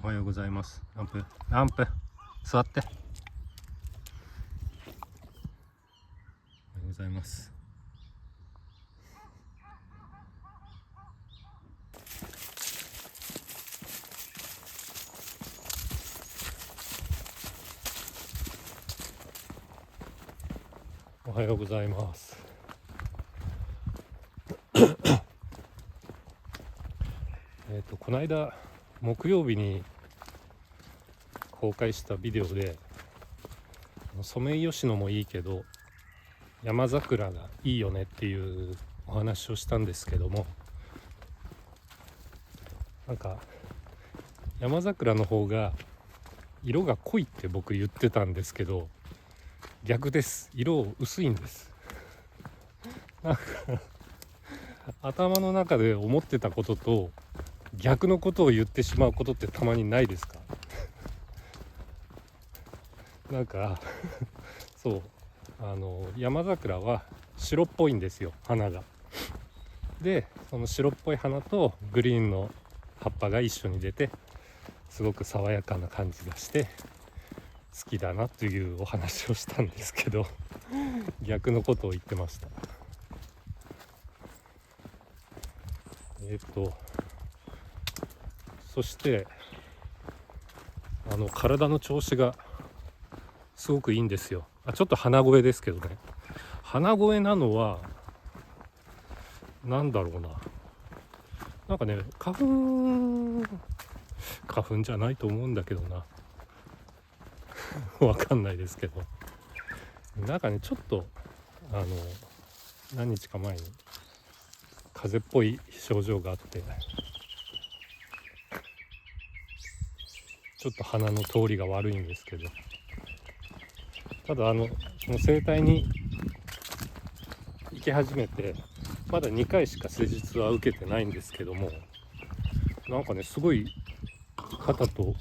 おはようございます。ランプ座って。おはようございます。おはようございます。この間木曜日に公開したビデオでソメイヨシノもいいけど山桜がいいよねっていうお話をしたんですけども、なんか山桜の方が色が濃いって僕言ってたんですけど、逆です。色薄いんです。なんか頭の中で思ってたことと逆のことを言ってしまうことってたまにないですか？なんかそう山桜は白っぽいんですよ、花が。でその白っぽい花とグリーンの葉っぱが一緒に出てすごく爽やかな感じがして好きだなというお話をしたんですけど逆のことを言ってました。そして体の調子がすごくいいんですよ。ちょっと鼻声ですけどね。鼻声なのはなんだろうな、なんかね、花粉じゃないと思うんだけどなわかんないですけど、なんかねちょっと何日か前に風邪っぽい症状があって、ちょっと鼻の通りが悪いんですけど、ただその整体に行き始めてまだ2回しか施術は受けてないんですけども、なんかねすごい肩と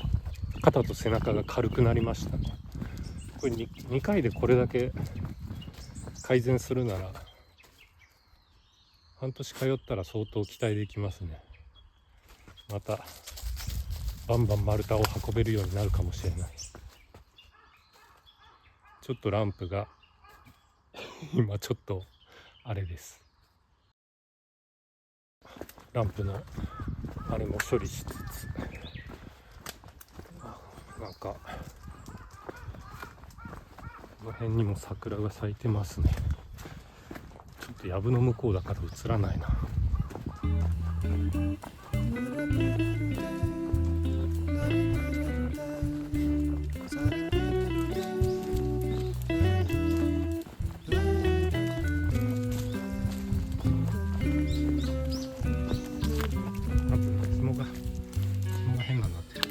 背中が軽くなりましたね。これ 2回でこれだけ改善するなら半年通ったら相当期待できますね。またバンバン丸太を運べるようになるかもしれない。ちょっとランプが今ちょっとあれです。ランプのあれも処理しつつ、なんかこの辺にも桜が咲いてますね。ちょっと藪の向こうだから映らないな。紐が変なになってる。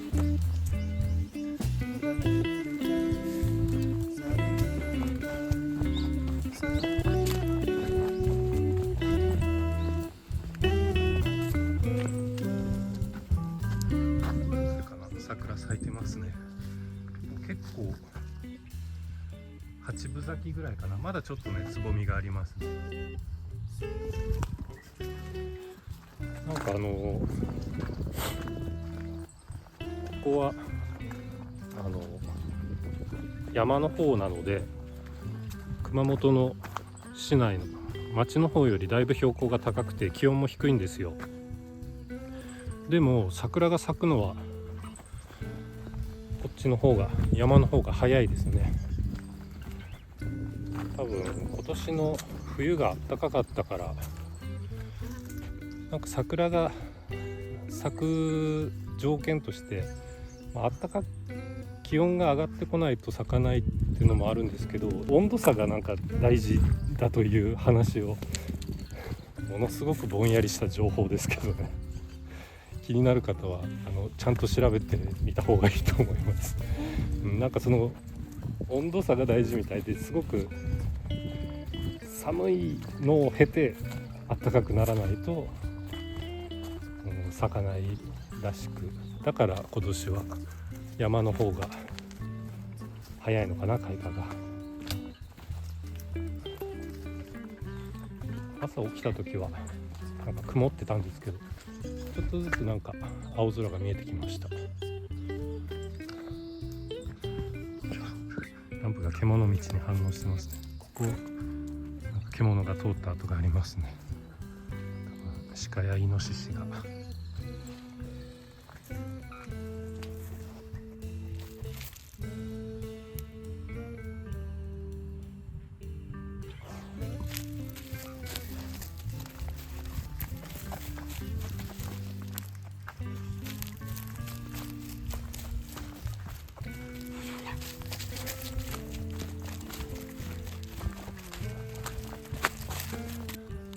桜咲いてますね。結構8分咲きぐらいかな。まだちょっとねつぼみがありますね。なんかここは山の方なので熊本の市内の町の方よりだいぶ標高が高くて気温も低いんですよ。でも桜が咲くのはこっちの方が山の方が早いですね。多分今年の冬が暖かかったからなんか桜が咲く条件として、気温が上がってこないと咲かないっていうのもあるんですけど、温度差がなんか大事だという話をものすごくぼんやりした情報ですけどね、気になる方はちゃんと調べてみた方がいいと思いますなんかその温度差が大事みたいで、すごく寒いのを経て暖かくならないと、咲かないらしく、だから今年は山の方が早いのかな、開花が。朝起きた時はなんか曇ってたんですけど、ちょっとずつなんか青空が見えてきました。獣道に反応してますね。ここなんか獣が通った跡がありますね。鹿やイノシシが。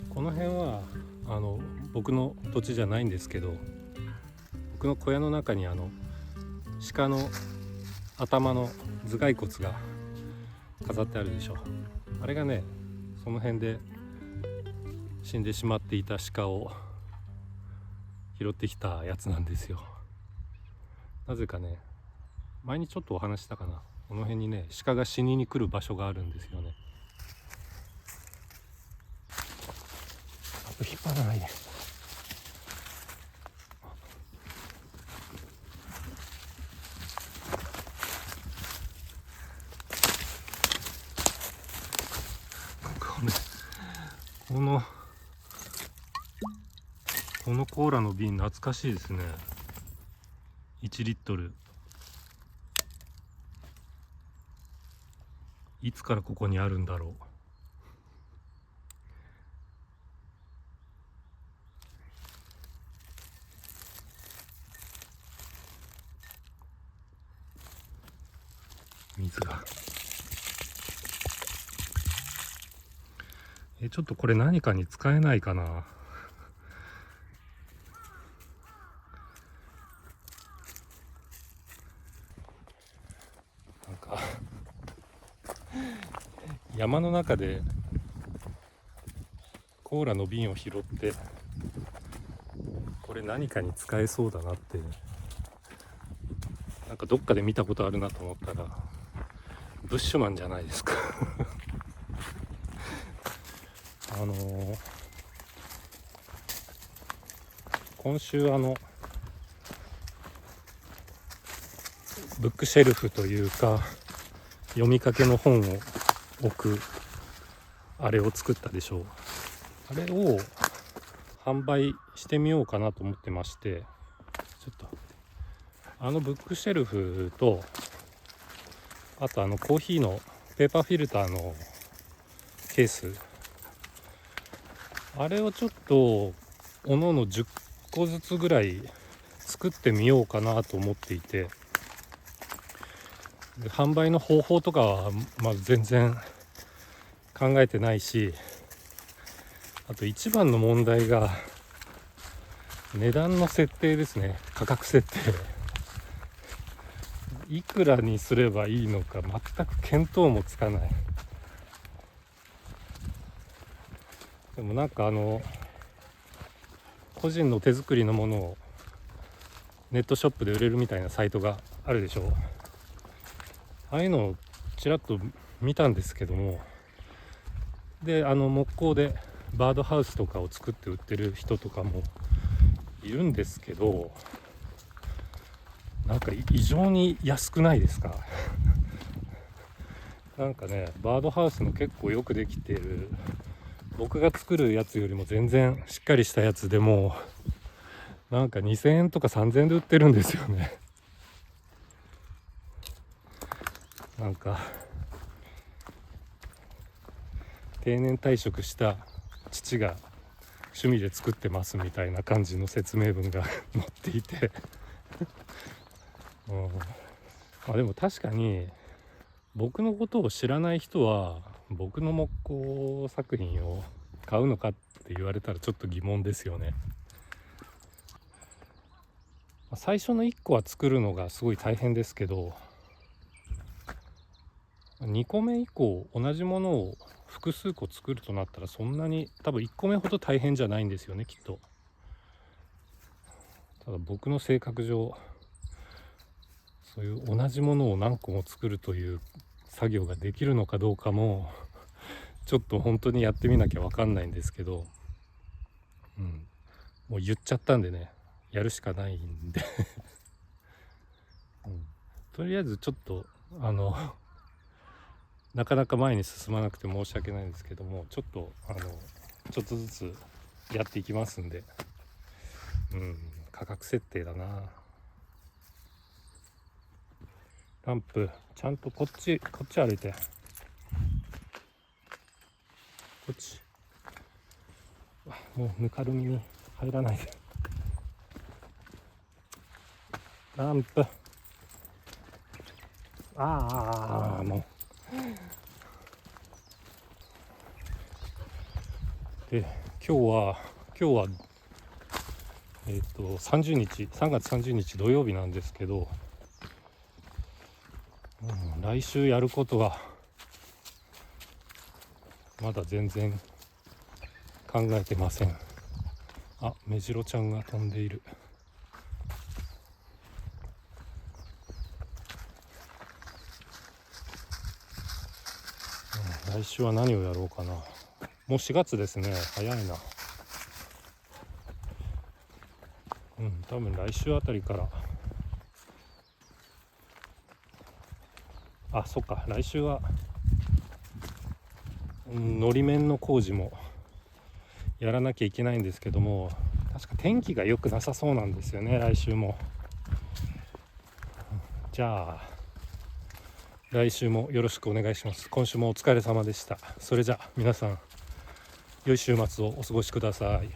この辺は僕の土地じゃないんですけど、僕の小屋の中に鹿の頭の頭蓋骨が飾ってあるでしょ。あれがね、その辺で死んでしまっていた鹿を拾ってきたやつなんですよ。なぜかね、前にちょっとお話したかな、この辺にね鹿が死にに来る場所があるんですよね。あと引っ張らないで。このコーラの瓶懐かしいですね。1リットル。いつからここにあるんだろう。水がちょっとこれ何かに使えないかな。なんか山の中でコーラの瓶を拾ってこれ何かに使えそうだなって、なんかどっかで見たことあるなと思ったらブッシュマンじゃないですか今週ブックシェルフというか読みかけの本を置くあれを作ったでしょう。あれを販売してみようかなと思ってまして、ちょっとブックシェルフとあとコーヒーのペーパーフィルターのケース、あれをちょっとおのおの10個ずつぐらい作ってみようかなと思っていて、で販売の方法とかは全然考えてないし、あと一番の問題が値段の設定ですね。価格設定いくらにすればいいのか全く見当もつかない。でもなんか個人の手作りのものをネットショップで売れるみたいなサイトがあるでしょう。ああいうのをちらっと見たんですけども、で木工でバードハウスとかを作って売ってる人とかもいるんですけど、なんか異常に安くないですかなんかね、バードハウスの結構よくできている、僕が作るやつよりも全然しっかりしたやつでもなんか2000円とか3000円で売ってるんですよね。なんか定年退職した父が趣味で作ってますみたいな感じの説明文が載っていてでも確かに僕のことを知らない人は僕の木工作品を買うのかって言われたらちょっと疑問ですよね。最初の1個は作るのがすごい大変ですけど、2個目以降同じものを複数個作るとなったらそんなに多分1個目ほど大変じゃないんですよね、きっと。ただ僕の性格上そういう同じものを何個も作るという作業ができるのかどうかもちょっと本当にやってみなきゃ分かんないんですけど、もう言っちゃったんでね、やるしかないんでとりあえずちょっとなかなか前に進まなくて申し訳ないんですけども、ちょっとずつやっていきますんで、価格設定だな。ランプちゃんとこっち歩いて、こっち、もうぬかるみに入らないで。ランプ、もうで、今日は30日3月30日土曜日なんですけど、来週やることはまだ全然考えてません。メジロちゃんが飛んでいる。来週は何をやろうかな。もう4月ですね。早いな。多分来週あたりから、そっか、来週はのり面の工事もやらなきゃいけないんですけども、確か天気が良くなさそうなんですよね、来週も。じゃあ来週もよろしくお願いします。今週もお疲れ様でした。それじゃあ皆さん、良い週末をお過ごしください。